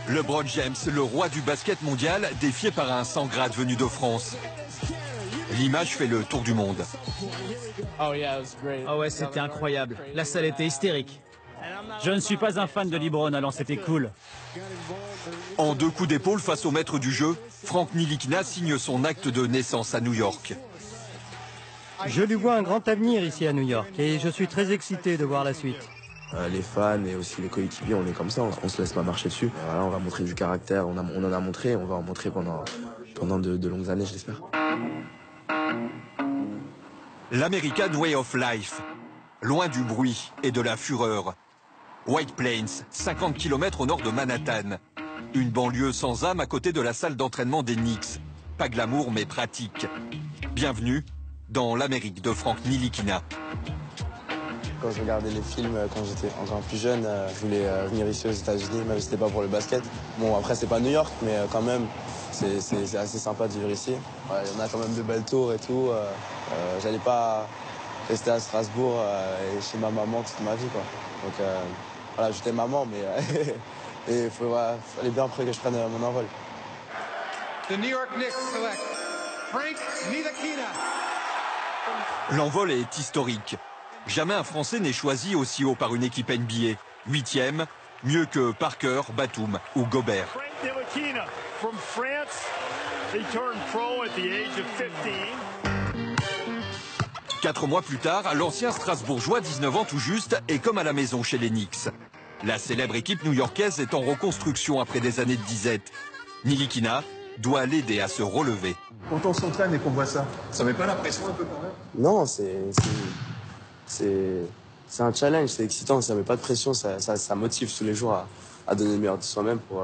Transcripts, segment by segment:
LeBron James, le roi du basket mondial, défié par un 100 grades venu de France. L'image fait le tour du monde. Ah ouais, c'était incroyable. La salle était hystérique. Je ne suis pas un fan de LeBron, alors c'était cool. En 2 coups d'épaule face au maître du jeu, Frank Ntilikina signe son acte de naissance à New York. Je lui vois un grand avenir ici à New York et je suis très excité de voir la suite. Les fans et aussi les coéquipiers, on est comme ça, on se laisse pas marcher dessus. Voilà, on va montrer du caractère, on en a montré, on va en montrer pendant de longues années, je l'espère. L'American Way of Life, loin du bruit et de la fureur. White Plains, 50 km au nord de Manhattan. Une banlieue sans âme à côté de la salle d'entraînement des Knicks. Pas glamour mais pratique. Bienvenue dans l'Amérique de Frank Ntilikina. Quand je regardais les films, quand j'étais encore plus jeune, je voulais venir ici aux États-Unis, même si c'était pas pour le basket. Bon, après, c'est pas New York, mais quand même, c'est assez sympa de vivre ici. Ouais, il y en a quand même de belles tours et tout. J'allais pas rester à Strasbourg et chez ma maman toute ma vie, quoi. Donc, voilà, j'étais maman, mais il fallait bien après que je prenne mon envol. The New York Knicks select Frank Ntilikina. L'envol est historique. Jamais un Français n'est choisi aussi haut par une équipe NBA. 8e, mieux que Parker, Batum ou Gobert. Frank Ntilikina from France. He turned pro at the age of 15. 4 mois plus tard, l'ancien Strasbourgeois, 19 ans tout juste, est comme à la maison chez les Knicks. La célèbre équipe new-yorkaise est en reconstruction après des années de disette. Ntilikina doit l'aider à se relever. Quand on s'entraîne et qu'on voit ça, ça met pas la pression un peu quand même? Non, c'est un challenge, c'est excitant, ça met pas de pression, ça motive tous les jours à donner le meilleur de soi-même pour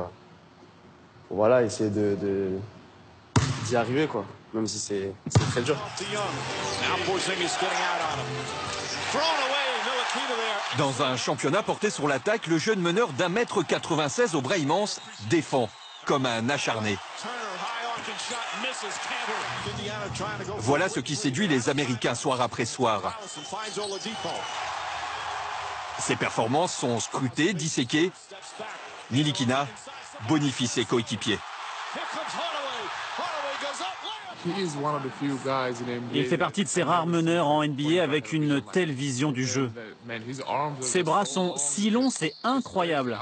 voilà, essayer d'y arriver, quoi. Même si c'est très dur. Dans un championnat porté sur l'attaque, le jeune meneur d'1,96 m au bras immense défend comme un acharné. Voilà ce qui séduit les Américains soir après soir. Ses performances sont scrutées, disséquées. Ntilikina bonifie ses coéquipiers. Il fait partie de ces rares meneurs en NBA avec une telle vision du jeu. Ses bras sont si longs, c'est incroyable.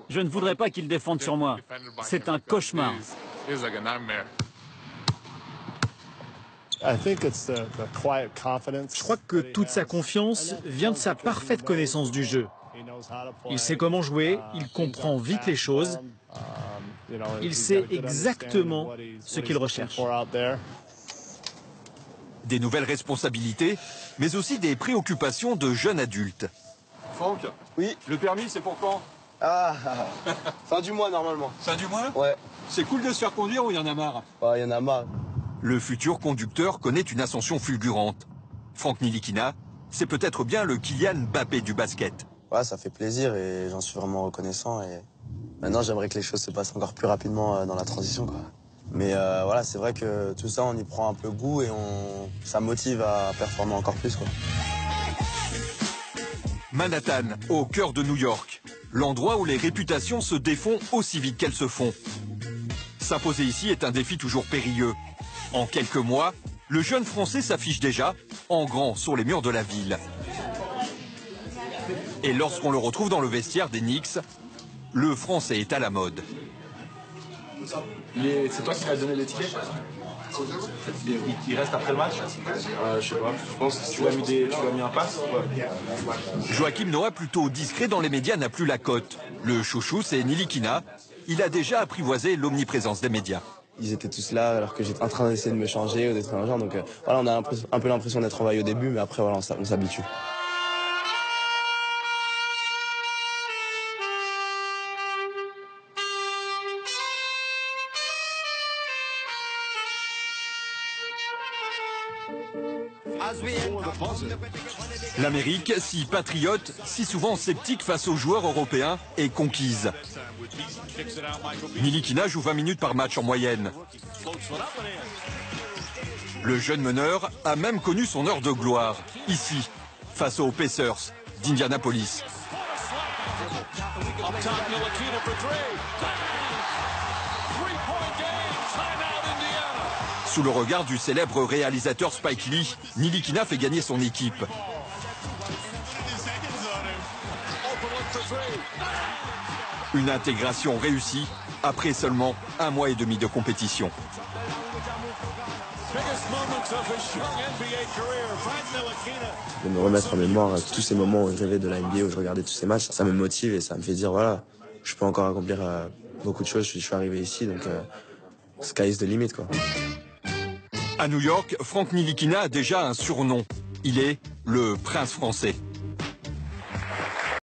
Je ne voudrais pas qu'il défende sur moi. C'est un cauchemar. Je crois que toute sa confiance vient de sa parfaite connaissance du jeu. Il sait comment jouer, il comprend vite les choses, il sait exactement ce qu'il recherche. Des nouvelles responsabilités, mais aussi des préoccupations de jeunes adultes. Franck? Oui. Le permis, c'est pour quand? Ah, fin du mois normalement. Fin du mois? Ouais. C'est cool de se faire conduire ou il y en a marre? Ouais, il y en a marre. Le futur conducteur connaît une ascension fulgurante. Frank Ntilikina, c'est peut-être bien le Kylian Mbappé du basket. Ouais, ça fait plaisir et j'en suis vraiment reconnaissant. Et maintenant, j'aimerais que les choses se passent encore plus rapidement dans la transition, quoi. Mais voilà, c'est vrai que tout ça, on y prend un peu goût et ça motive à performer encore plus, quoi. Manhattan, au cœur de New York. L'endroit où les réputations se défont aussi vite qu'elles se font. S'imposer ici est un défi toujours périlleux. En quelques mois, le jeune Français s'affiche déjà en grand sur les murs de la ville. Et lorsqu'on le retrouve dans le vestiaire des Knicks, le Français est à la mode. C'est toi qui m'as donné les tickets? Il reste après le match? Je sais pas, je pense que tu lui as mis un pass. Joachim Noah, plutôt discret dans les médias, n'a plus la cote. Le chouchou, c'est Ntilikina. Il a déjà apprivoisé l'omniprésence des médias. Ils étaient tous là alors que j'étais en train d'essayer de me changer ou d'être un genre. Donc voilà, on a un peu l'impression d'être envahi au début, mais après voilà, on s'habitue. L'Amérique, si patriote, si souvent sceptique face aux joueurs européens, est conquise. Ntilikina joue 20 minutes par match en moyenne. Le jeune meneur a même connu son heure de gloire, ici, face aux Pacers, d'Indianapolis. Sous le regard du célèbre réalisateur Spike Lee, Ntilikina fait gagner son équipe. Une intégration réussie après seulement 1 mois et demi de compétition. De me remettre en mémoire tous ces moments où je rêvais de la NBA, où je regardais tous ces matchs, ça me motive et ça me fait dire voilà, je peux encore accomplir beaucoup de choses. Je suis arrivé ici, donc sky is the limit, quoi. À New York, Frank Ntilikina a déjà un surnom. Il est le prince français.